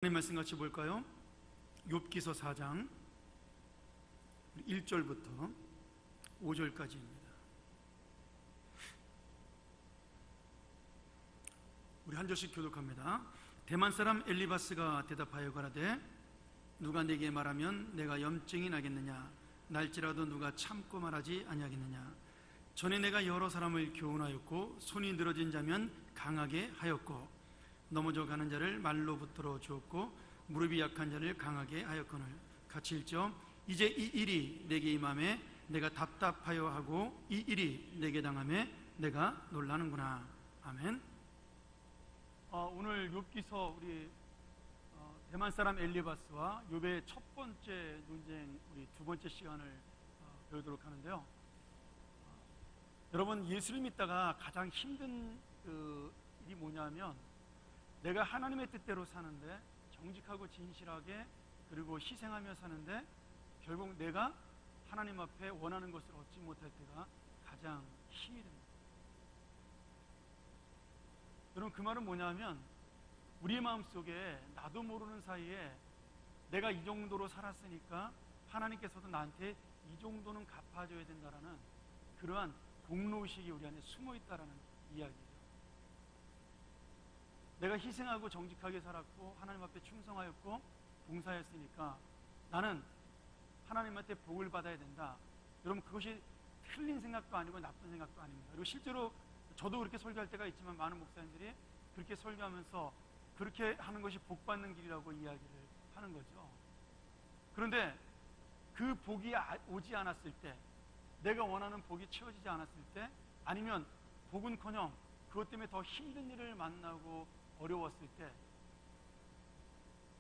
하나님 말씀 같이 볼까요? 욥기서 4장 1절부터 5절까지입니다. 우리 한 절씩 교독합니다. 대만 사람 엘리바스가 대답하여 가라되 누가 내게 말하면 내가 염증이 나겠느냐? 날지라도 누가 참고 말하지 아니하겠느냐? 전에 내가 여러 사람을 교훈하였고 손이 늘어진 자면 강하게 하였고 넘어져 가는 자를 말로 붙들어 주었고 무릎이 약한 자를 강하게 하였거늘 같이 읽죠. 이제 이 일이 내게 임함에 내가 답답하여 하고 이 일이 내게 당함에 내가 놀라는구나. 아멘. 오늘 욥기서 우리 대만 사람 엘리바스와 욥의 첫 번째 논쟁, 우리 두 번째 시간을 배우도록 하는데요. 여러분, 예수를 믿다가 가장 힘든 일이 뭐냐면 내가 하나님의 뜻대로 사는데 정직하고 진실하게 그리고 희생하며 사는데 결국 내가 하나님 앞에 원하는 것을 얻지 못할 때가 가장 힘이 됩니다. 여러분, 그 말은 뭐냐면 우리의 마음속에 나도 모르는 사이에 내가 이 정도로 살았으니까 하나님께서도 나한테 이 정도는 갚아줘야 된다라는 그러한 공로의식이 우리 안에 숨어 있다라는 이야기예요. 내가 희생하고 정직하게 살았고 하나님 앞에 충성하였고 봉사했으니까 나는 하나님한테 복을 받아야 된다. 여러분, 그것이 틀린 생각도 아니고 나쁜 생각도 아닙니다. 그리고 실제로 저도 그렇게 설교할 때가 있지만 많은 목사님들이 그렇게 설교하면서 그렇게 하는 것이 복 받는 길이라고 이야기를 하는 거죠. 그런데 그 복이 오지 않았을 때, 내가 원하는 복이 채워지지 않았을 때, 아니면 복은커녕 그것 때문에 더 힘든 일을 만나고 어려웠을 때,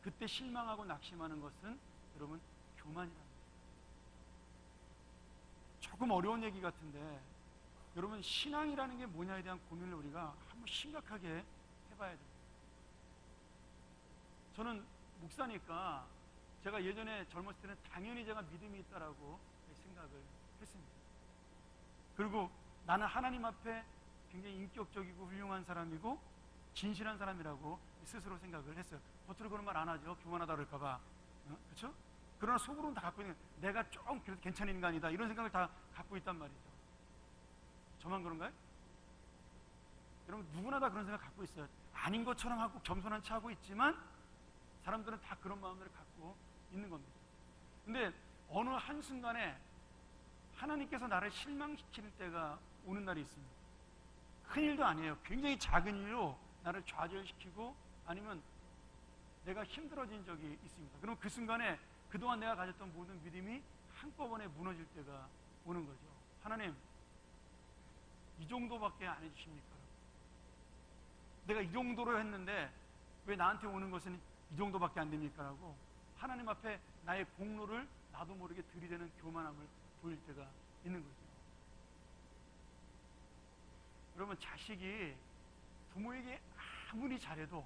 그때 실망하고 낙심하는 것은 여러분 교만이랍니다. 조금 어려운 얘기 같은데 여러분, 신앙이라는 게 뭐냐에 대한 고민을 우리가 한번 심각하게 해봐야 됩니다. 저는 목사니까 제가 예전에 젊었을 때는 당연히 제가 믿음이 있다라고 생각을 했습니다. 그리고 나는 하나님 앞에 굉장히 인격적이고 훌륭한 사람이고 진실한 사람이라고 스스로 생각을 했어요. 겉으로 그런 말 안 하죠. 교만하다 그럴까봐. 그렇죠? 그러나 속으로는 다 갖고 있는, 내가 좀 그래도 괜찮은 인간이다, 이런 생각을 다 갖고 있단 말이죠. 저만 그런가요? 여러분, 누구나 다 그런 생각 갖고 있어요. 아닌 것처럼 하고 겸손한 체 하고 있지만 사람들은 다 그런 마음을 갖고 있는 겁니다. 근데 어느 한순간에 하나님께서 나를 실망시킬 때가 오는 날이 있습니다. 큰 일도 아니에요. 굉장히 작은 일로 나를 좌절시키고 아니면 내가 힘들어진 적이 있습니다. 그럼 그 순간에 그동안 내가 가졌던 모든 믿음이 한꺼번에 무너질 때가 오는 거죠. 하나님, 이 정도밖에 안 해주십니까? 내가 이 정도로 했는데 왜 나한테 오는 것은 이 정도밖에 안 됩니까? 라고 하나님 앞에 나의 공로를 나도 모르게 들이대는 교만함을 보일 때가 있는 거죠. 여러분, 자식이 부모에게 아무리 잘해도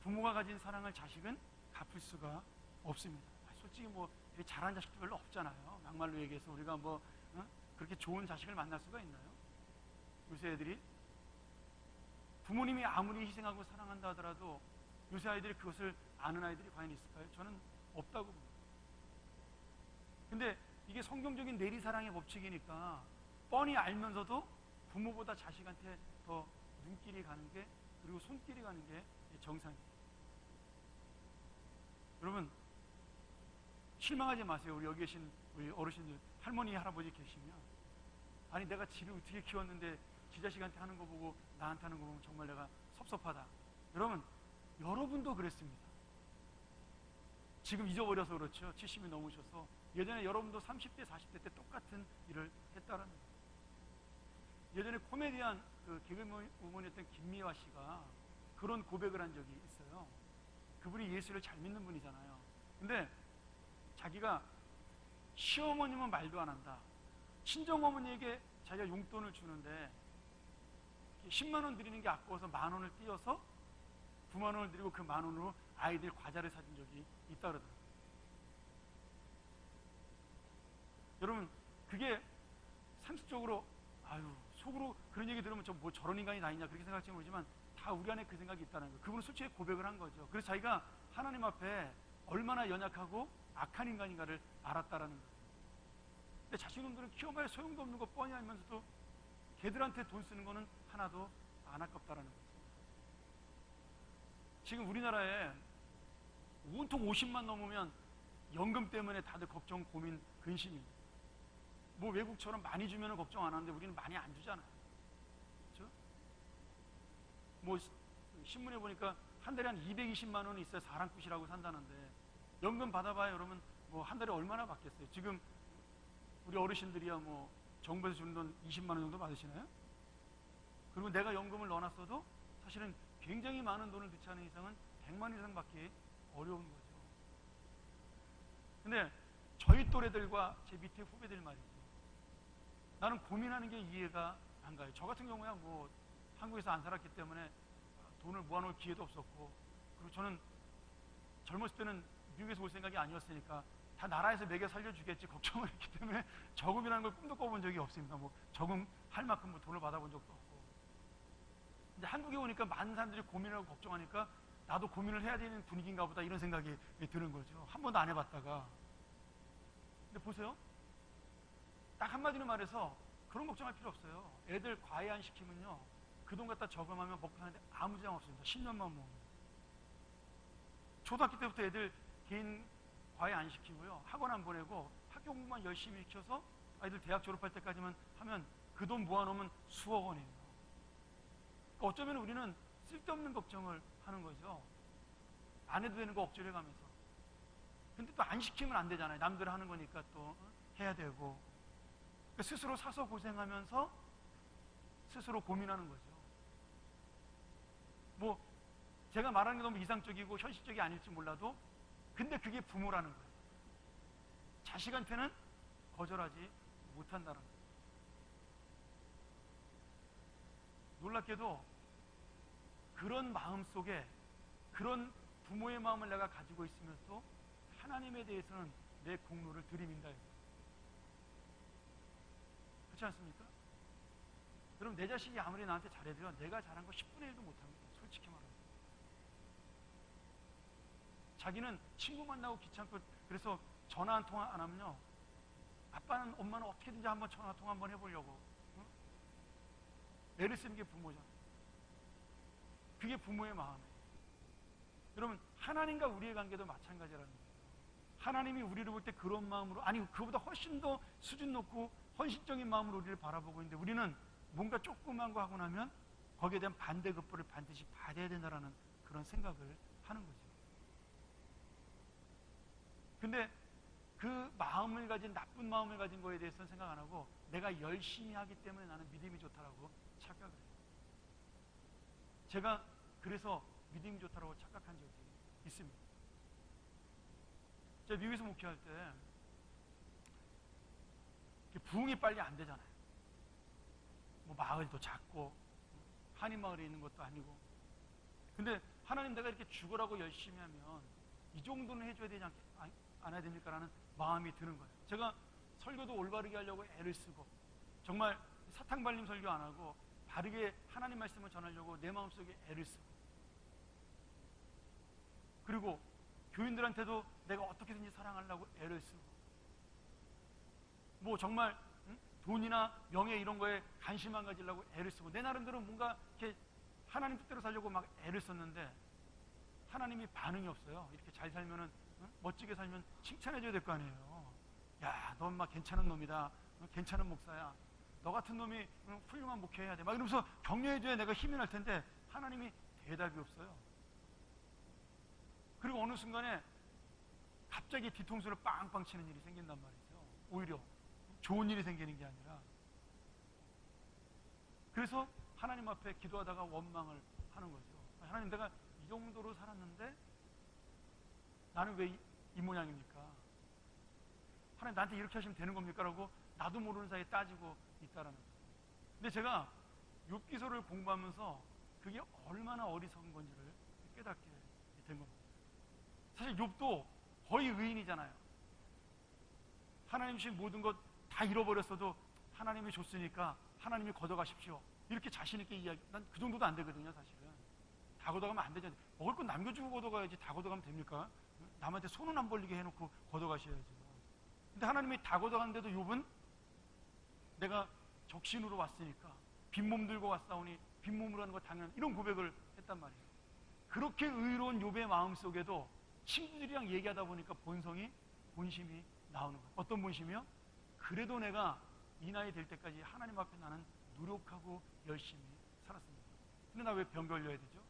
부모가 가진 사랑을 자식은 갚을 수가 없습니다. 솔직히 뭐 되게 잘한 자식도 별로 없잖아요. 막말로 얘기해서 우리가 그렇게 좋은 자식을 만날 수가 있나요? 요새 애들이 부모님이 아무리 희생하고 사랑한다 하더라도 요새 아이들이 그것을 아는 아이들이 과연 있을까요? 저는 없다고 봅니다. 근데 이게 성경적인 내리사랑의 법칙이니까 뻔히 알면서도 부모보다 자식한테 더 눈길이 가는 게, 그리고 손길이 가는 게 정상이에요. 여러분, 실망하지 마세요. 우리 여기 계신 우리 어르신들, 할머니, 할아버지 계시면, 아니 내가 지를 어떻게 키웠는데 지 자식한테 하는 거 보고 나한테 하는 거 보면 정말 내가 섭섭하다. 여러분, 여러분도 그랬습니다. 지금 잊어버려서 그렇죠. 70이 넘으셔서. 예전에 여러분도 30대, 40대 때 똑같은 일을 했다라는 거예요. 예전에 코미디언 개그우먼이었던 김미화 씨가 그런 고백을 한 적이 있어요. 그분이 예수를 잘 믿는 분이잖아요. 근데 자기가 시어머님은 말도 안 한다, 친정어머니에게 자기가 용돈을 주는데 10만 원 드리는 게 아까워서 만 원을 띄어서 9만 원을 드리고 그 만 원으로 아이들 과자를 사준 적이 있다 그러더라고요. 여러분, 그게 상식적으로 속으로 그런 얘기 들으면 저런 인간이 다 있냐 그렇게 생각할지 모르지만 다 우리 안에 그 생각이 있다는 거예요. 그분은 솔직히 고백을 한 거죠. 그래서 자기가 하나님 앞에 얼마나 연약하고 악한 인간인가를 알았다라는 거예요. 근데 자신놈들은 키워봐야 소용도 없는 거 뻔히 알면서도 걔들한테 돈 쓰는 거는 하나도 안 아깝다라는 거죠. 지금 우리나라에 온통 50만 넘으면 연금 때문에 다들 걱정, 고민, 근심이. 뭐 외국처럼 많이 주면 걱정 안 하는데 우리는 많이 안 주잖아요. 그렇죠? 뭐 신문에 보니까 한 달에 한 220만 원이 있어야 사랑꾼이라고 산다는데 연금 받아봐야 여러분 뭐 한 달에 얼마나 받겠어요? 지금 우리 어르신들이야 뭐 정부에서 주는 돈 20만 원 정도 받으시나요? 그리고 내가 연금을 넣어놨어도 사실은 굉장히 많은 돈을 넣지 않은 이상은 100만 원 이상 받기 어려운 거죠. 근데 저희 또래들과 제 밑에 후배들 말이죠. 나는 고민하는 게 이해가 안 가요. 저 같은 경우야 뭐 한국에서 안 살았기 때문에 돈을 모아놓을 기회도 없었고, 그리고 저는 젊었을 때는 미국에서 올 생각이 아니었으니까 다 나라에서 먹여 살려주겠지 걱정을 했기 때문에 저금이라는 걸 꿈도 꿔본 적이 없습니다. 뭐 저금할 만큼 뭐 돈을 받아본 적도 없고. 근데 한국에 오니까 많은 사람들이 고민하고 걱정하니까 나도 고민을 해야 되는 분위기인가 보다 이런 생각이 드는 거죠. 한 번도 안 해봤다가. 근데 보세요. 딱 한마디로 말해서 그런 걱정할 필요 없어요. 애들 과외 안 시키면요, 그 돈 갖다 저금하면 먹고 사는데 아무 지장 없습니다. 10년만 모으면. 초등학교 때부터 애들 개인 과외 안 시키고요, 학원 안 보내고 학교 공부만 열심히 시켜서 아이들 대학 졸업할 때까지만 하면 그 돈 모아놓으면 수억 원이에요. 그러니까 어쩌면 우리는 쓸데없는 걱정을 하는 거죠. 안 해도 되는 거 억지로 해가면서. 근데 또 안 시키면 안 되잖아요. 남들 하는 거니까 또 해야 되고. 그러니까 스스로 사서 고생하면서 스스로 고민하는 거죠. 뭐 제가 말하는 게 너무 이상적이고 현실적이 아닐지 몰라도 근데 그게 부모라는 거예요. 자식한테는 거절하지 못한다는 거예요. 놀랍게도 그런 마음 속에 그런 부모의 마음을 내가 가지고 있으면서 하나님에 대해서는 내 공로를 들이민다. 그렇지 않습니까? 여러분, 내 자식이 아무리 나한테 잘해도요, 내가 잘한 거 10분의 1도 못합니다. 솔직히 말하면. 자기는 친구 만나고 귀찮고 그래서 전화 한 통화 안 하면요, 아빠는 엄마는 어떻게든지 한번 전화 통화 한번 해보려고. 응? 애를 쓰는 게 부모잖아요. 그게 부모의 마음이에요. 여러분, 하나님과 우리의 관계도 마찬가지라는 거예요. 하나님이 우리를 볼 때 그런 마음으로, 아니 그보다 훨씬 더 수준 높고 헌신적인 마음으로 우리를 바라보고 있는데 우리는 뭔가 조그만 거 하고 나면 거기에 대한 반대급부를 반드시 받아야 된다는 그런 생각을 하는 거죠. 근데 그 마음을 가진, 나쁜 마음을 가진 거에 대해서는 생각 안 하고 내가 열심히 하기 때문에 나는 믿음이 좋다라고 착각을 해요. 제가 그래서 믿음이 좋다라고 착각한 적이 있습니다. 제가 미국에서 목회할 때 부흥이 빨리 안 되잖아요. 뭐 마을도 작고 한인마을에 있는 것도 아니고. 근데 하나님, 내가 이렇게 죽으라고 열심히 하면 이 정도는 해줘야 되지 않아야 됩니까? 라는 마음이 드는 거예요. 제가 설교도 올바르게 하려고 애를 쓰고, 정말 사탕발림 설교 안 하고 바르게 하나님 말씀을 전하려고 내 마음속에 애를 쓰고, 그리고 교인들한테도 내가 어떻게든지 사랑하려고 애를 쓰고, 뭐 정말 돈이나 명예 이런 거에 관심 안 가지려고 애를 쓰고, 내 나름대로 뭔가 이렇게 하나님 뜻대로 살려고 막 애를 썼는데 하나님이 반응이 없어요. 이렇게 잘 살면은, 멋지게 살면 칭찬해줘야 될 거 아니에요. 야, 너 엄마 괜찮은 놈이다. 괜찮은 목사야. 너 같은 놈이 훌륭한 목회해야 돼. 막 이러면서 격려해줘야 내가 힘이 날 텐데 하나님이 대답이 없어요. 그리고 어느 순간에 갑자기 뒤통수를 빵빵 치는 일이 생긴단 말이죠. 오히려 좋은 일이 생기는 게 아니라. 그래서 하나님 앞에 기도하다가 원망을 하는 거죠. 하나님, 내가 이 정도로 살았는데 나는 왜 이 모양입니까? 하나님, 나한테 이렇게 하시면 되는 겁니까? 라고 나도 모르는 사이에 따지고 있다라는 거예요. 근데 제가 욥기서를 공부하면서 그게 얼마나 어리석은 건지를 깨닫게 된 겁니다. 사실 욥도 거의 의인이잖아요. 하나님 주신 모든 것 다 잃어버렸어도 하나님이 줬으니까 하나님이 걷어가십시오. 이렇게 자신 있게 이야기, 난 그 정도도 안 되거든요, 사실은. 다 걷어가면 안 되잖아요. 먹을 건 남겨주고 걷어가야지. 다 걷어가면 됩니까? 남한테 손은 안 벌리게 해놓고 걷어가셔야죠. 근데 하나님이 다 걷어갔는데도 욥은 내가 적신으로 왔으니까 빈몸 들고 왔사오니 빈몸으로 하는 거 당연한, 이런 고백을 했단 말이에요. 그렇게 의로운 욥의 마음속에도 친구들이랑 얘기하다 보니까 본심이 나오는 거예요. 어떤 본심이요? 그래도 내가 이 나이 될 때까지 하나님 앞에 나는 노력하고 열심히 살았습니다. 근데 나 왜 병 걸려야 되죠?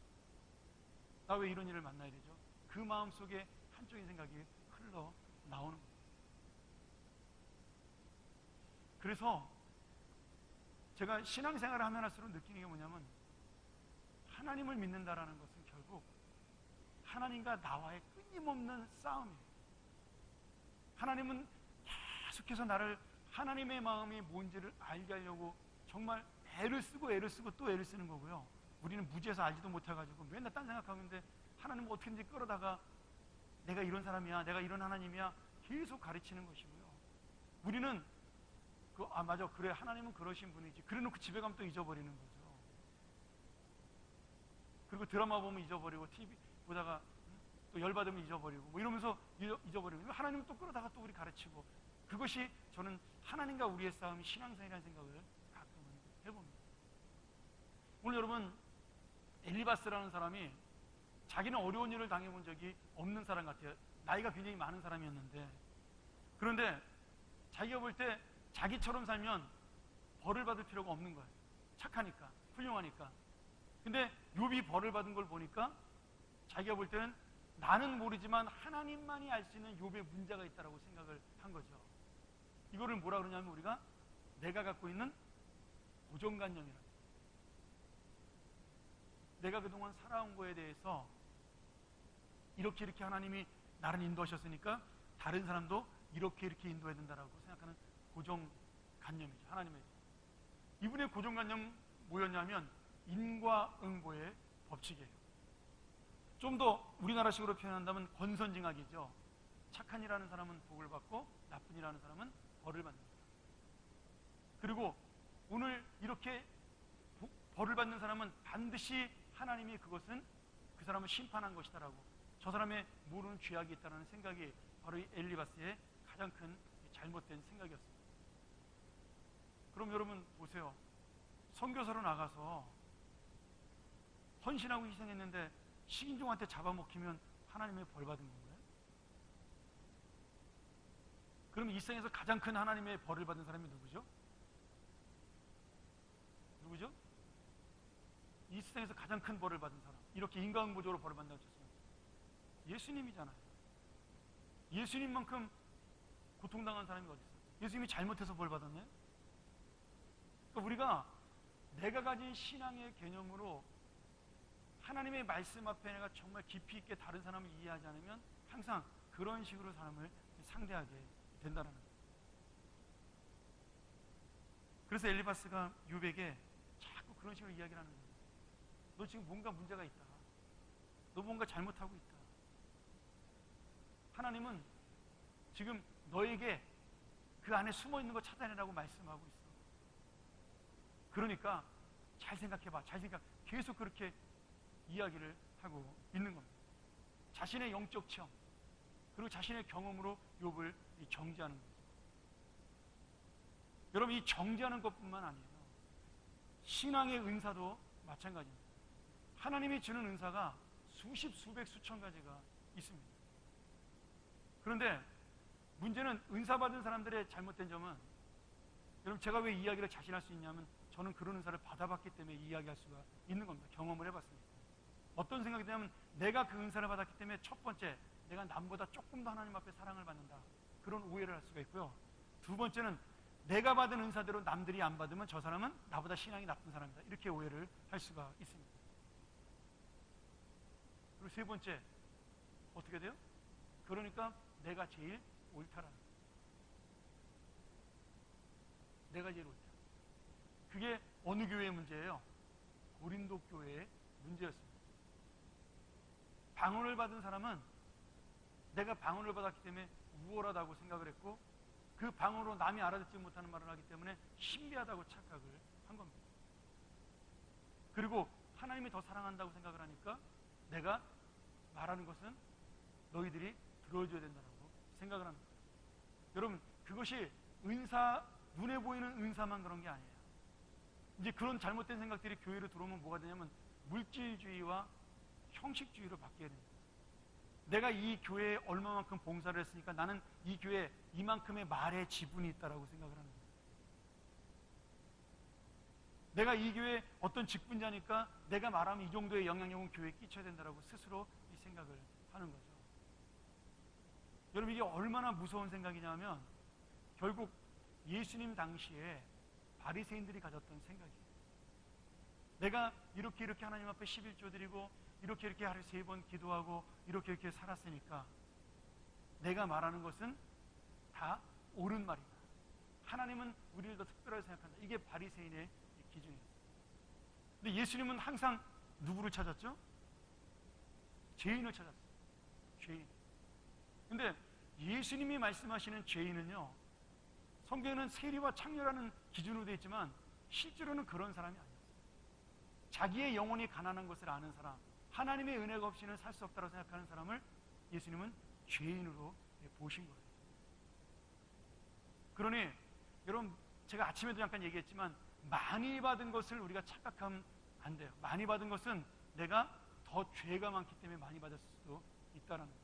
나 왜 이런 일을 만나야 되죠? 그 마음속에 한쪽의 생각이 흘러나오는 거예요. 그래서 제가 신앙생활을 하면 할수록 느끼는 게 뭐냐면, 하나님을 믿는다라는 것은 결국 하나님과 나와의 끊임없는 싸움이에요. 하나님은 계속해서 나를 하나님의 마음이 뭔지를 알게 하려고 정말 애를 쓰고 또 애를 쓰는 거고요. 우리는 무지해서 알지도 못해가지고 맨날 딴 생각하고 있는데, 하나님은 어떻게든지 끌어다가 내가 이런 사람이야, 내가 이런 하나님이야 계속 가르치는 것이고요. 우리는 맞아, 그래, 하나님은 그러신 분이지, 그래놓고 집에 가면 또 잊어버리는 거죠. 그리고 드라마 보면 잊어버리고, TV 보다가 또 열받으면 잊어버리고, 뭐 이러면서 잊어버리고, 하나님은 또 끌어다가 또 우리 가르치고, 그것이 저는 하나님과 우리의 싸움이 신앙생이라는 생각을 가끔은 해봅니다. 오늘 여러분, 엘리바스라는 사람이 자기는 어려운 일을 당해본 적이 없는 사람 같아요. 나이가 굉장히 많은 사람이었는데, 그런데 자기가 볼 때 자기처럼 살면 벌을 받을 필요가 없는 거예요. 착하니까, 훌륭하니까. 근데 욥이 벌을 받은 걸 보니까 자기가 볼 때는 나는 모르지만 하나님만이 알 수 있는 욥의 문제가 있다고 생각을 한 거죠. 이거를 뭐라 그러냐면, 우리가 내가 갖고 있는 고정관념이라는 거예요. 내가 그동안 살아온 거에 대해서 이렇게 하나님이 나를 인도하셨으니까 다른 사람도 이렇게 인도해야 된다라고 생각하는 고정관념이죠. 하나님의. 이분의 고정관념 뭐였냐면 인과응보의 법칙이에요. 좀 더 우리나라식으로 표현한다면 권선징악이죠. 착한 일하는 사람은 복을 받고 나쁜 일하는 사람은 벌을 받는다. 그리고 오늘 이렇게 벌을 받는 사람은 반드시 하나님이 그것은 그 사람을 심판한 것이다라고, 저 사람의 모르는 죄악이 있다는 생각이 바로 이 엘리바스의 가장 큰 잘못된 생각이었습니다. 그럼 여러분 보세요. 선교사로 나가서 헌신하고 희생했는데 식인종한테 잡아먹히면 하나님의 벌 받은 건가요? 그럼 이 세상에서 가장 큰 하나님의 벌을 받은 사람이 누구죠? 누구죠? 이 세상에서 가장 큰 벌을 받은 사람, 이렇게 인과응보적으로 벌을 받는다고 했습니다. 예수님이잖아요. 예수님만큼 고통당한 사람이 어디 있어요? 예수님이 잘못해서 벌 받았나요? 그러니까 우리가 내가 가진 신앙의 개념으로 하나님의 말씀 앞에 내가 정말 깊이 있게 다른 사람을 이해하지 않으면 항상 그런 식으로 사람을 상대하게 된다는 거예요. 그래서 엘리바스가 욥에게 자꾸 그런 식으로 이야기를 하는 거예요. 너 지금 뭔가 문제가 있다. 너 뭔가 잘못하고 있다. 하나님은 지금 너에게 그 안에 숨어 있는 거 찾아내라고 말씀하고 있어. 그러니까 잘 생각해봐. 계속 그렇게 이야기를 하고 있는 겁니다. 자신의 영적 체험 그리고 자신의 경험으로 욥을 정죄하는 거죠. 여러분, 이 정죄하는 것뿐만 아니에요. 신앙의 은사도 마찬가지입니다. 하나님이 주는 은사가 수십, 수백, 수천 가지가 있습니다. 그런데 문제는 은사 받은 사람들의 잘못된 점은, 여러분 제가 왜 이 이야기를 자신할 수 있냐면 저는 그런 은사를 받아봤기 때문에 이야기할 수가 있는 겁니다. 경험을 해봤으니까. 어떤 생각이 드냐면, 내가 그 은사를 받았기 때문에 첫 번째, 내가 남보다 조금 더 하나님 앞에 사랑을 받는다, 그런 오해를 할 수가 있고요. 두 번째는 내가 받은 은사대로 남들이 안 받으면 저 사람은 나보다 신앙이 나쁜 사람이다, 이렇게 오해를 할 수가 있습니다. 그리고 세 번째, 어떻게 돼요? 그러니까 내가 제일 옳다라는 거예요. 내가 제일 옳다. 그게 어느 교회의 문제예요? 고린도 교회의 문제였습니다. 방언을 받은 사람은 내가 방언을 받았기 때문에 우월하다고 생각을 했고, 그 방언으로 남이 알아듣지 못하는 말을 하기 때문에 신비하다고 착각을 한 겁니다. 그리고 하나님이 더 사랑한다고 생각을 하니까 내가 말하는 것은 너희들이 들어줘야 된다고 생각을 합니다. 여러분, 그것이 은사, 눈에 보이는 은사만 그런 게 아니에요. 이제 그런 잘못된 생각들이 교회로 들어오면 뭐가 되냐면 물질주의와 형식주의로 바뀌어야 됩니다. 내가 이 교회에 얼마만큼 봉사를 했으니까 나는 이 교회에 이만큼의 말의 지분이 있다라고 생각을 하는 거예요. 내가 이 교회에 어떤 직분자니까 내가 말하면 이 정도의 영향력은 교회에 끼쳐야 된다라고 스스로 이 생각을 하는 거죠. 여러분, 이게 얼마나 무서운 생각이냐면 결국 예수님 당시에 바리새인들이 가졌던 생각이에요. 내가 이렇게 하나님 앞에 11조 드리고 이렇게 하루에 3번 기도하고 이렇게 살았으니까 내가 말하는 것은 다 옳은 말이다. 하나님은 우리를 더 특별하게 생각한다. 이게 바리새인의 기준이에요. 근데 예수님은 항상 누구를 찾았죠? 죄인을 찾았어요. 죄인. 근데 예수님이 말씀하시는 죄인은요, 성경에는 세리와 창녀라는 기준으로 되어 있지만 실제로는 그런 사람이 아니었어요. 자기의 영혼이 가난한 것을 아는 사람, 하나님의 은혜가 없이는 살 수 없다고 생각하는 사람을 예수님은 죄인으로 보신 거예요. 그러니 여러분, 제가 아침에도 잠깐 얘기했지만 많이 받은 것을 우리가 착각하면 안 돼요. 많이 받은 것은 내가 더 죄가 많기 때문에 많이 받을 수도 있다는 거예요.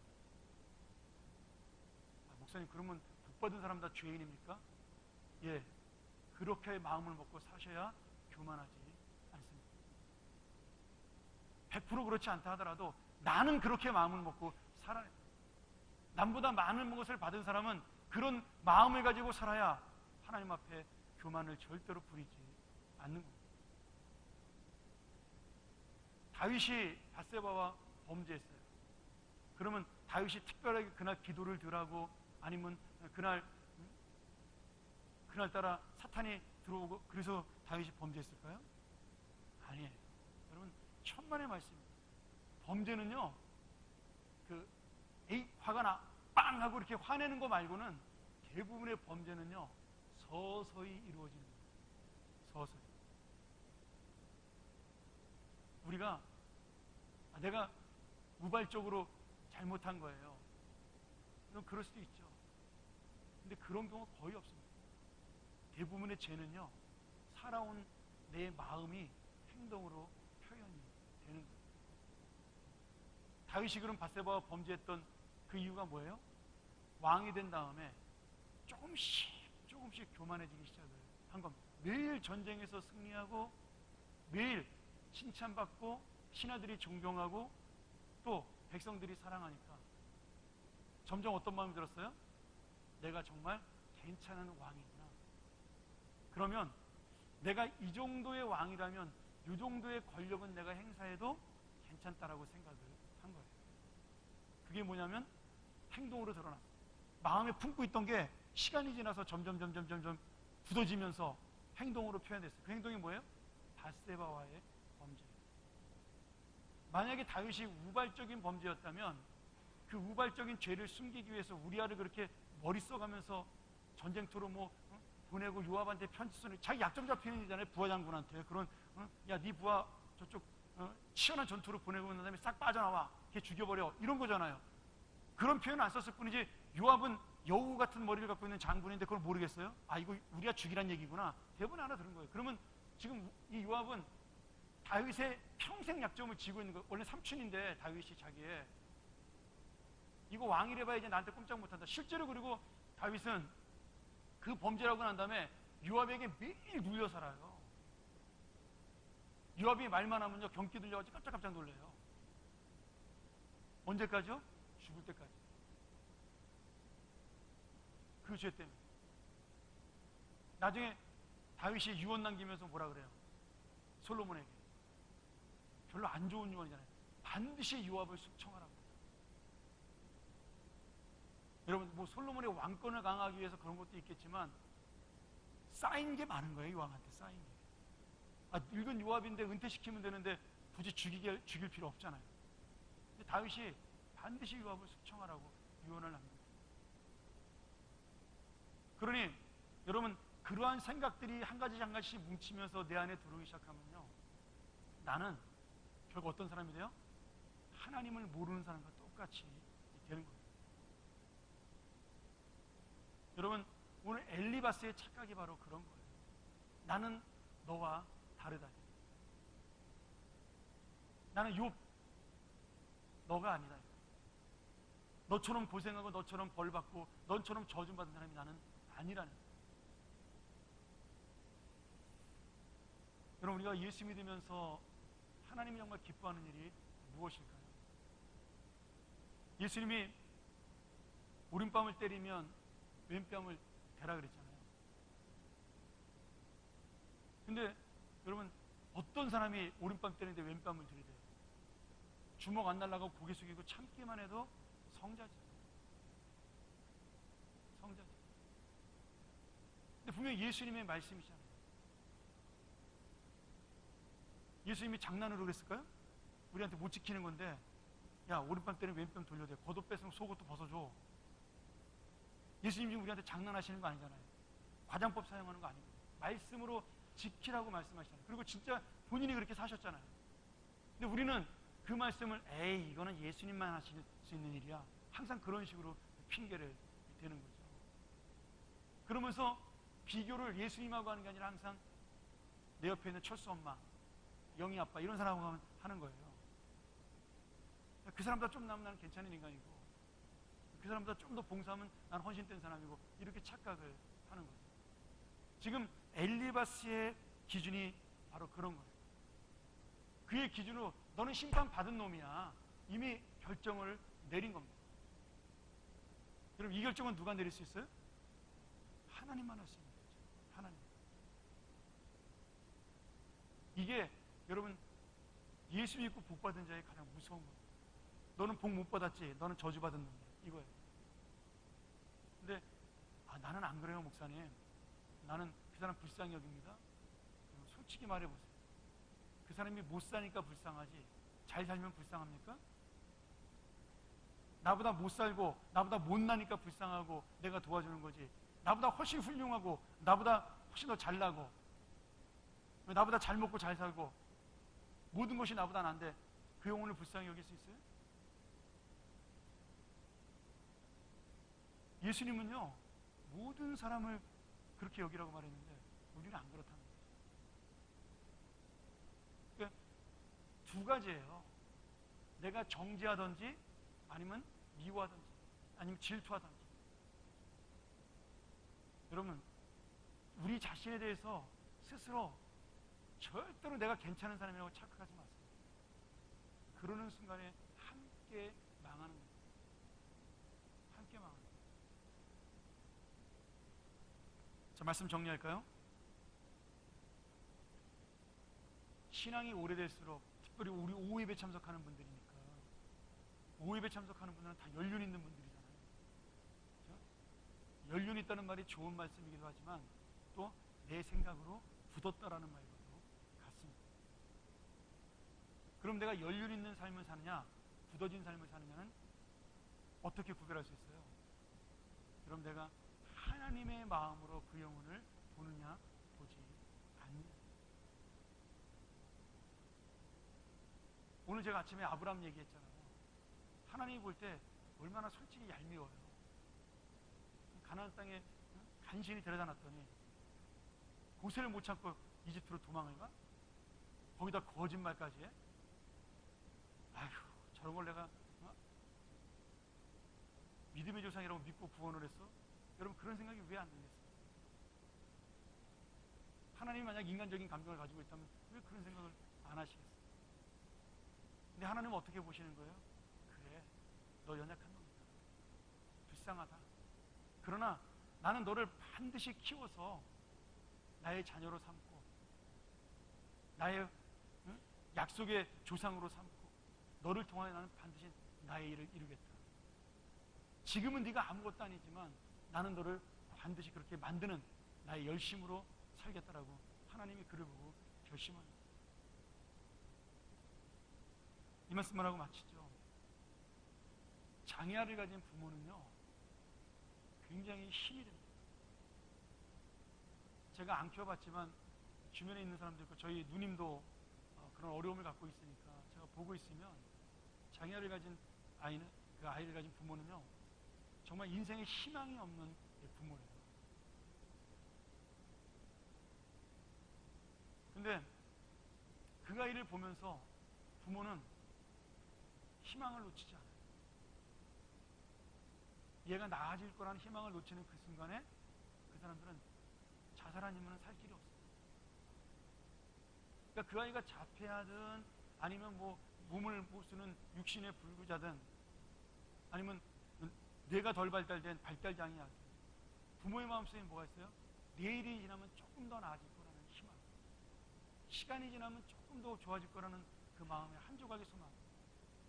목사님, 그러면 복 받은 사람 다 죄인입니까? 예, 그렇게 마음을 먹고 사셔야 교만하지 않습니다. 100% 그렇지 않다 하더라도 나는 그렇게 마음을 먹고 살아야 돼요. 남보다 많은 것을 받은 사람은 그런 마음을 가지고 살아야 하나님 앞에 교만을 절대로 부리지 않는 겁니다. 다윗이 밧세바와 범죄했어요. 그러면 다윗이 특별하게 그날 기도를 드라고, 아니면 그날따라 사탄이 들어오고 그래서 다윗이 범죄했을까요? 아니에요. 여러분, 천만의 말씀입니다. 범죄는요, 화가 나 빵 하고 이렇게 화내는 거 말고는 대부분의 범죄는요 서서히 이루어지는 거예요. 서서히. 우리가 내가 우발적으로 잘못한 거예요. 그럴 수도 있죠. 근데 그런 경우 거의 없습니다. 대부분의 죄는요, 살아온 내 마음이 행동으로 표현이 되는 거예요. 다윗이 그럼 밧세바와 범죄했던 그 이유가 뭐예요? 왕이 된 다음에 조금씩 교만해지기 시작을 한 겁니다. 매일 전쟁에서 승리하고 매일 칭찬받고 신하들이 존경하고 또 백성들이 사랑하니까 점점 어떤 마음이 들었어요? 내가 정말 괜찮은 왕이구나. 그러면 내가 이 정도의 왕이라면 이 정도의 권력은 내가 행사해도 괜찮다라고 생각을 한 거예요. 그게 뭐냐면 행동으로 드러났어요. 마음에 품고 있던 게 시간이 지나서 점점 굳어지면서 행동으로 표현됐어요. 그 행동이 뭐예요? 밧세바와의 범죄예요. 만약에 다윗이 우발적인 범죄였다면 그 우발적인 죄를 숨기기 위해서 우리아를 그렇게 머리 써가면서 전쟁터로 보내고 요압한테 편지 쓰는, 자기 약점 잡히는 일이잖아요. 부하 장군한테 그런 야, 네 부하 저쪽 치열한 전투로 보내고 난 다음에 싹 빠져나와, 걔 죽여버려, 이런 거잖아요. 그런 표현을 안 썼을 뿐이지 요압은 여우 같은 머리를 갖고 있는 장군인데 그걸 모르겠어요? 아, 이거 우리가 죽이란 얘기구나. 대부분 알아들은 거예요. 그러면 지금 이 요압은 다윗의 평생 약점을 지고 있는 거예요. 원래 삼촌인데 다윗이 자기의 이거 왕이래봐야 이제 나한테 꼼짝 못한다. 실제로. 그리고 다윗은 그 범죄라고 난 다음에 요압에게 매일 눌려 살아요. 요압이 말만 하면요 경기 들려가지고 깜짝깜짝 놀래요. 언제까지요? 죽을 때까지. 그 죄 때문에. 나중에 다윗이 유언 남기면서 뭐라 그래요? 솔로몬에게. 별로 안 좋은 유언이잖아요. 반드시 요압을 숙청하라고. 여러분, 솔로몬의 왕권을 강화하기 위해서 그런 것도 있겠지만 쌓인 게 많은 거예요. 이 왕한테 쌓인 게. 늙은 요압인데 은퇴시키면 되는데 굳이 죽일 필요 없잖아요. 근데 다윗이 반드시 요압을 숙청하라고 유언을 합니다. 그러니 여러분, 그러한 생각들이 한 가지 한 가지씩 뭉치면서 내 안에 들어오기 시작하면요, 나는 결국 어떤 사람이 돼요? 하나님을 모르는 사람과 똑같이 되는 거예요. 여러분, 오늘 엘리바스의 착각이 바로 그런 거예요. 나는 너와 다르다. 나는 욥, 너가 아니다. 너처럼 고생하고 너처럼 벌받고 너처럼 저주받은 사람이 나는 아니라는 거예요. 여러분, 우리가 예수 믿으면서 하나님이 정말 기뻐하는 일이 무엇일까요? 예수님이 오른뺨을 때리면 왼뺨을 대라 그랬잖아요. 근데 여러분, 어떤 사람이 오른뺨 때리는데 왼뺨을 들이대요? 주먹 안 날라가고 고개 숙이고 참기만 해도 성자지. 성자지. 근데 분명히 예수님의 말씀이잖아요. 예수님이 장난으로 그랬을까요? 우리한테 못 지키는 건데, 야, 오른뺨 때리면 왼뺨 돌려대. 겉옷 뺏으면 속옷도 벗어줘. 예수님이 우리한테 장난하시는 거 아니잖아요. 과장법 사용하는 거 아니고 말씀으로 지키라고 말씀하시잖아요. 그리고 진짜 본인이 그렇게 사셨잖아요. 근데 우리는 그 말씀을 에이, 이거는 예수님만 하실 수 있는 일이야, 항상 그런 식으로 핑계를 대는 거죠. 그러면서 비교를 예수님하고 하는 게 아니라 항상 내 옆에 있는 철수 엄마, 영희 아빠 이런 사람하고 하는 거예요. 그 사람보다 좀 나면 나는 괜찮은 인간이고, 그 사람보다 좀 더 봉사하면 나는 헌신된 사람이고, 이렇게 착각을 하는 거죠. 지금 엘리바스의 기준이 바로 그런 거예요. 그의 기준으로 너는 심판받은 놈이야, 이미 결정을 내린 겁니다. 그럼 이 결정은 누가 내릴 수 있어요? 하나님만 할 수 있는 거죠. 하나님. 이게 여러분, 예수 믿고 복 받은 자의 가장 무서운 거예요. 너는 복 못 받았지, 너는 저주받은 놈이야, 이거예요. 근데 나는 안 그래요, 목사님. 나는 그 사람 불쌍히 여깁니다. 솔직히 말해보세요. 그 사람이 못 사니까 불쌍하지, 잘 살면 불쌍합니까? 나보다 못 살고 나보다 못나니까 불쌍하고 내가 도와주는 거지, 나보다 훨씬 훌륭하고 나보다 훨씬 더 잘나고 나보다 잘 먹고 잘 살고 모든 것이 나보다 난데 그 영혼을 불쌍히 여길 수 있어요? 예수님은요, 모든 사람을 그렇게 여기라고 말했는데 우리는 안 그렇다는 거죠. 그러니까 두 가지예요. 내가 정죄하든지 아니면 미워하든지 아니면 질투하든지. 여러분, 우리 자신에 대해서 스스로 절대로 내가 괜찮은 사람이라고 착각하지 마세요. 그러는 순간에 함께 망하는 거예요. 함께 망하는 거예요. 자, 말씀 정리할까요? 신앙이 오래될수록, 특별히 우리 오후예배 참석하는 분들이니까, 오후예배 참석하는 분들은 다 연륜 있는 분들이잖아요. 그렇죠? 연륜 있다는 말이 좋은 말씀이기도 하지만 또 내 생각으로 굳었다라는 말과도 같습니다. 그럼 내가 연륜 있는 삶을 사느냐, 굳어진 삶을 사느냐는 어떻게 구별할 수 있어요? 그럼 내가 하나님의 마음으로 그 영혼을 보느냐, 보지 않느냐. 오늘 제가 아침에 아브라함 얘기했잖아요. 하나님이 볼 때 얼마나 솔직히 얄미워요. 가나안 땅에 간신히 데려다 놨더니 고세를 못 참고 이집트로 도망을 가? 거기다 거짓말까지 해? 아휴, 저런 걸 내가 믿음의 조상이라고 믿고 구원을 했어? 여러분, 그런 생각이 왜 안 들겠어요? 하나님이 만약 인간적인 감정을 가지고 있다면 왜 그런 생각을 안 하시겠어요? 근데 하나님은 어떻게 보시는 거예요? 그래, 너 연약한 놈이다, 불쌍하다. 그러나 나는 너를 반드시 키워서 나의 자녀로 삼고 나의 약속의 조상으로 삼고 너를 통하여 나는 반드시 나의 일을 이루겠다. 지금은 네가 아무것도 아니지만 나는 너를 반드시 그렇게 만드는 나의 열심으로 살겠다라고 하나님이 그를 보고 결심합니다. 이 말씀만 하고 마치죠. 장애아를 가진 부모는요, 굉장히 힘이 됩니다. 제가 안 키워봤지만 주변에 있는 사람들 있고, 저희 누님도 그런 어려움을 갖고 있으니까 제가 보고 있으면 장애를 가진 아이는, 그 아이를 가진 부모는요, 정말 인생에 희망이 없는 부모예요. 근데 그 아이를 보면서 부모는 희망을 놓치지 않아요. 얘가 나아질 거라는 희망을 놓치는 그 순간에 그 사람들은 자살 아니면 살 길이 없어요. 그러니까 그 아이가 자폐하든 아니면 뭐 몸을 못 쓰는 육신의 불구자든 아니면 뇌가 덜 발달된 발달장애야, 부모의 마음속에 뭐가 있어요? 내일이 지나면 조금 더 나아질 거라는 희망, 시간이 지나면 조금 더 좋아질 거라는 그 마음의 한 조각의 소망.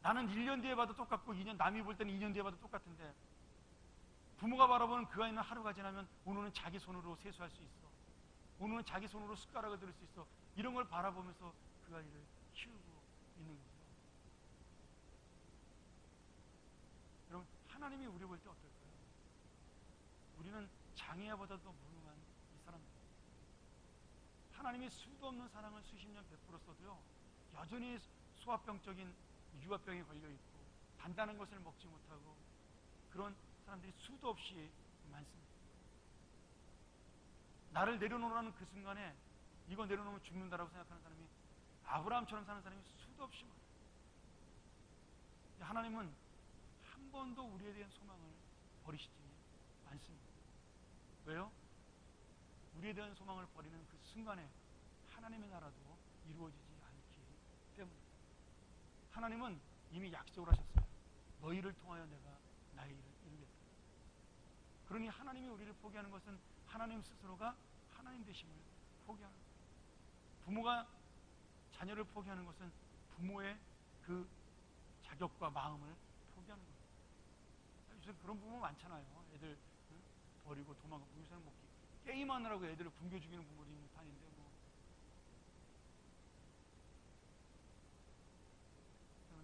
나는 1년 뒤에 봐도 똑같고 남이 볼 때는 2년 뒤에 봐도 똑같은데 부모가 바라보는 그 아이는 하루가 지나면 오늘은 자기 손으로 세수할 수 있어, 오늘은 자기 손으로 숟가락을 들을 수 있어, 이런 걸 바라보면서 그 아이를 키우고 있는 거죠. 여러분, 하나님이 우리 볼 때 어떨까요? 우리는 장애아보다도 무능한 이 사람들, 하나님이 수도 없는 사랑을 수십 년 베풀었어도요 여전히 소아병적인 유아병에 걸려있고 단단한 것을 먹지 못하고 그런 사람들이 수도 없이 많습니다. 나를 내려놓으라는 그 순간에 이거 내려놓으면 죽는다라고 생각하는 사람이 아브라함처럼 사는 사람이 수도 없이 많아요. 하나님은 한 번도 우리에 대한 소망을 버리시지 않습니다. 왜요? 우리에 대한 소망을 버리는 그 순간에 하나님의 나라도 이루어지지 않기 때문입니다. 하나님은 이미 약속을 하셨어요. 너희를 통하여 내가 나의 일을 이루겠다. 그러니 하나님이 우리를 포기하는 것은 하나님 스스로가 하나님 되심을 포기하는 거예요. 부모가 자녀를 포기하는 것은 부모의 그 자격과 마음을 포기하는 거예요. 요새 그런 부모 많잖아요. 애들 버리고 도망가고, 요새는 뭐 게임하느라고 애들을 굶겨 죽이는 부모도 있는 판인데 뭐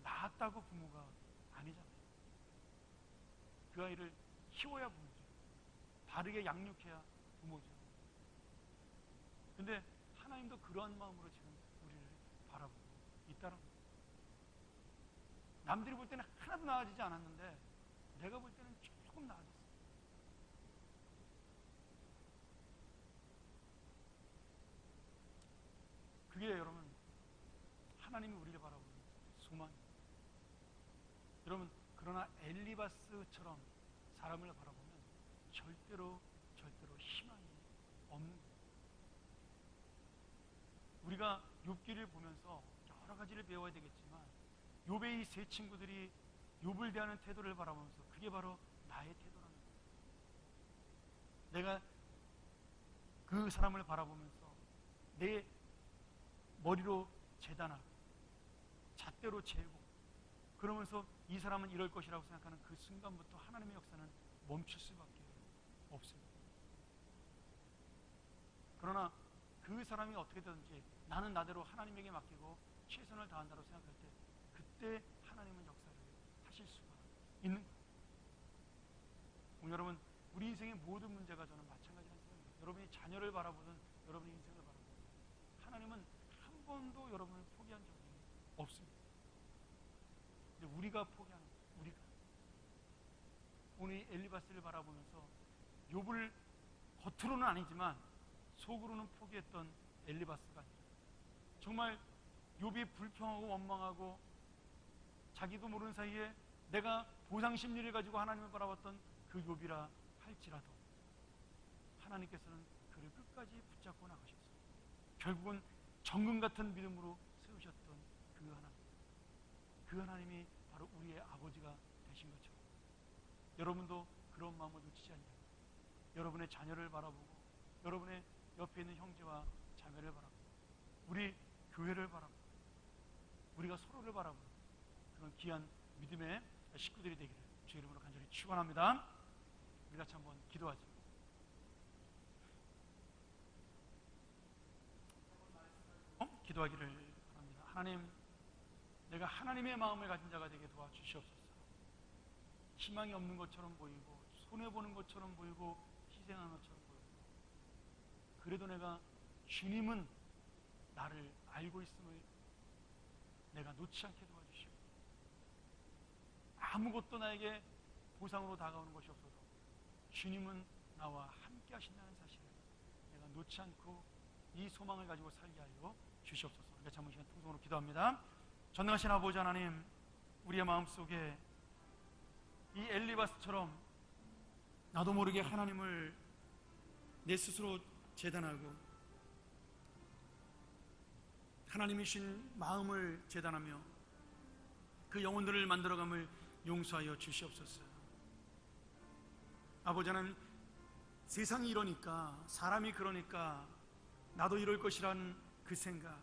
낳았다고 부모가 아니잖아요. 그 아이를 키워야 부모죠. 바르게 양육해야 부모죠. 근데 하나님도 그러한 마음으로 지금 우리를 바라보고 있다는 거예요. 남들이 볼 때는 하나도 나아지지 않았는데 내가 볼 때는 조금 나아졌어요. 그게 여러분 하나님이 우리를 바라보는 소망입니다. 여러분, 그러나 엘리바스처럼 사람을 바라보면 절대로 희망이 없는 거예요. 우리가 욥기를 보면서 여러 가지를 배워야 되겠지만 욥의 이 세 친구들이 욥을 대하는 태도를 바라보면서 그게 바로 나의 태도라는 거예요. 내가 그 사람을 바라보면서 내 머리로 재단하고 잣대로 재고 그러면서 이 사람은 이럴 것이라고 생각하는 그 순간부터 하나님의 역사는 멈출 수밖에 없습니다. 그러나 그 사람이 어떻게 되든지 나는 나대로 하나님에게 맡기고 최선을 다한다고 생각할 때 그때 하나님은 역사를 하실 수가 있는 거예요. 여러분, 우리 인생의 모든 문제가 저는 마찬가지라는 생각입니다. 여러분이 자녀를 바라보든 여러분의 인생을 바라보든 하나님은 한 번도 여러분을 포기한 적이 없습니다. 근데 우리가 포기하는 거예요. 우리가 오늘 엘리바스를 바라보면서 욥을 겉으로는 아니지만 속으로는 포기했던 엘리바스가 아니라 정말 욥이 불평하고 원망하고 자기도 모르는 사이에 내가 보상 심리를 가지고 하나님을 바라봤던 그 욥이라 할지라도 하나님께서는 그를 끝까지 붙잡고 나가셨어요. 결국은 정금 같은 믿음으로 세우셨던 그 하나님, 그 하나님이 바로 우리의 아버지가 되신 것처럼 여러분도 그런 마음을 놓치지 않냐, 여러분의 자녀를 바라보고 여러분의 옆에 있는 형제와 자매를 바라보고 우리 교회를 바라보고 우리가 서로를 바라보는 그런 귀한 믿음의 식구들이 되기를 주의 이름으로 간절히 축원합니다. 우리 같이 한번 기도하죠. 기도하기를 바랍니다. 하나님, 내가 하나님의 마음을 가진 자가 되게 도와주시옵소서. 희망이 없는 것처럼 보이고 손해보는 것처럼 보이고 희생하는 것처럼 보이고 그래도 내가 주님은 나를 알고 있음을 내가 놓지 않게 도와주시고, 아무것도 나에게 보상으로 다가오는 것이 없어도 주님은 나와 함께 하신다는 사실을 내가 놓지 않고 이 소망을 가지고 살게 하여 주시옵소서. 우리가 잠시 시간 통성으로 기도합니다. 전능하신 아버지 하나님, 우리의 마음속에 이 엘리바스처럼 나도 모르게 하나님을 내 스스로 재단하고 하나님이신 마음을 재단하며 그 영혼들을 만들어감을 용서하여 주시옵소서. 아버지 하나님, 세상이 이러니까, 사람이 그러니까 나도 이럴 것이란 그 생각,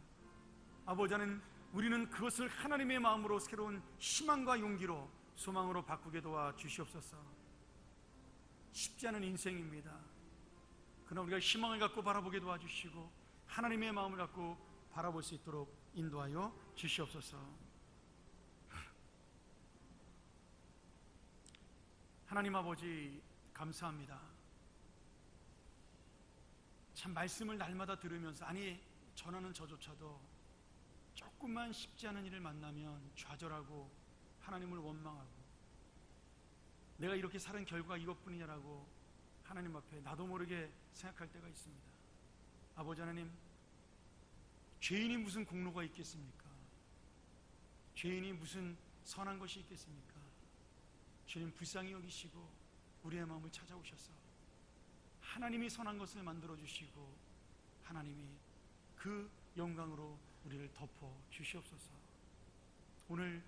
아버지 하나님, 우리는 그것을 하나님의 마음으로 새로운 희망과 용기로 소망으로 바꾸게 도와 주시옵소서. 쉽지 않은 인생입니다. 그러나 우리가 희망을 갖고 바라보게 도와주시고 하나님의 마음을 갖고 바라볼 수 있도록 인도하여 주시옵소서. 하나님 아버지, 감사합니다. 참 말씀을 날마다 들으면서, 아니 전하는 저조차도 조금만 쉽지 않은 일을 만나면 좌절하고 하나님을 원망하고 내가 이렇게 사는 결과가 이것뿐이냐라고 하나님 앞에 나도 모르게 생각할 때가 있습니다. 아버지 하나님, 죄인이 무슨 공로가 있겠습니까? 죄인이 무슨 선한 것이 있겠습니까? 주님 불쌍히 여기시고 우리의 마음을 찾아오셔서 하나님이 선한 것을 만들어 주시고 하나님이 그 영광으로 우리를 덮어 주시옵소서. 오늘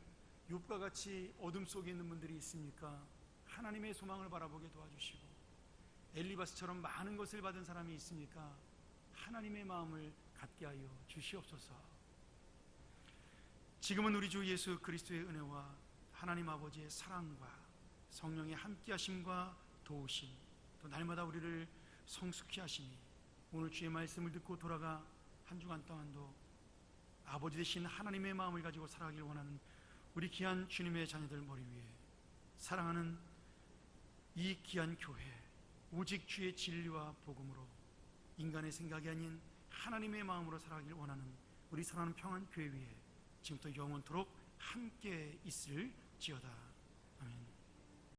욥과 같이 어둠 속에 있는 분들이 있습니까? 하나님의 소망을 바라보게 도와주시고, 엘리바스처럼 많은 것을 받은 사람이 있습니까? 하나님의 마음을 갖게 하여 주시옵소서. 지금은 우리 주 예수 그리스도의 은혜와 하나님 아버지의 사랑과 성령의 함께하심과 도우심, 또 날마다 우리를 성숙히 하심이 오늘 주의 말씀을 듣고 돌아가 한 주간 동안도 아버지 되신 하나님의 마음을 가지고 살아가길 원하는 우리 귀한 주님의 자녀들 머리 위에 사랑하는 이 귀한 교회, 오직 주의 진리와 복음으로 인간의 생각이 아닌 하나님의 마음으로 살아가길 원하는 우리 사랑하는 평안 교회 위에 지금부터 영원토록 함께 있을지어다.